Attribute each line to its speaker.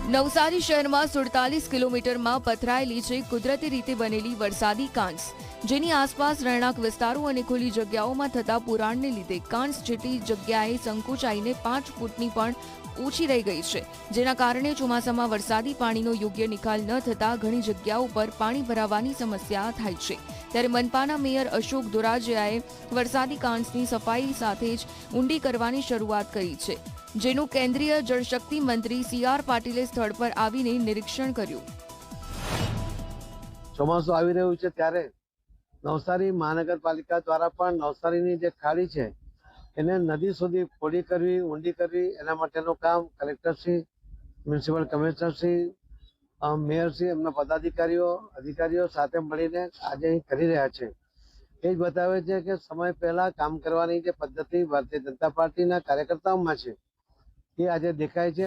Speaker 1: નવસારી શહેરમાં 47 કિલોમીટરમાં પથરાયેલી છે કુદરતી રીતે બનેલી વરસાદી કાંસ, જેની આસપાસ રહેણાંક વિસ્તારો અને ખુલ્લી જગ્યાઓમાં થતા પુરાણને લીધે કાંસ જેટલી જગ્યાએ સંકોચાઈને 5 ફૂટની પણ ઓછી રહી ગઈ છે, જેના કારણે ચોમાસામાં વરસાદી પાણીનો યોગ્ય નિકાલ ન થતા ઘણી જગ્યાઓ પર પાણી ભરાવાની સમસ્યા થાય છે. ત્યારે મનપાના મેયર અશોક દોરાજીયાએ વરસાદી કાંસની સફાઈ સાથે જ ઊંડી કરવાની શરૂઆત કરી છે, જેનું કેન્દ્રીય જળશક્તિ મંત્રી સી.આર. પાટીલે સ્થળ પર આવીને નિરીક્ષણ કર્યું.
Speaker 2: ચોમાસું આવી રહ્યું છે ત્યારે નવસારી મહાનગરપાલિકા દ્વારા પણ નવસારીની જે ખાડી છે એને નદી સુધી પહોળી કરવી, ઊંડી કરવી, એના માટેનું કામ કલેક્ટરશ્રી, મ્યુનિસિપલ કમિશનરશ્રી, મેયરશ્રી, એમના પદાધિકારીઓ, અધિકારીઓ સાથે મળીને આજે અહીં કરી રહ્યા છે. એ જ બતાવે છે કે સમય પહેલા કામ કરવાની જે પદ્ધતિ ભારતીય જનતા પાર્ટીના કાર્યકર્તાઓમાં છે એ આજે દેખાય છે.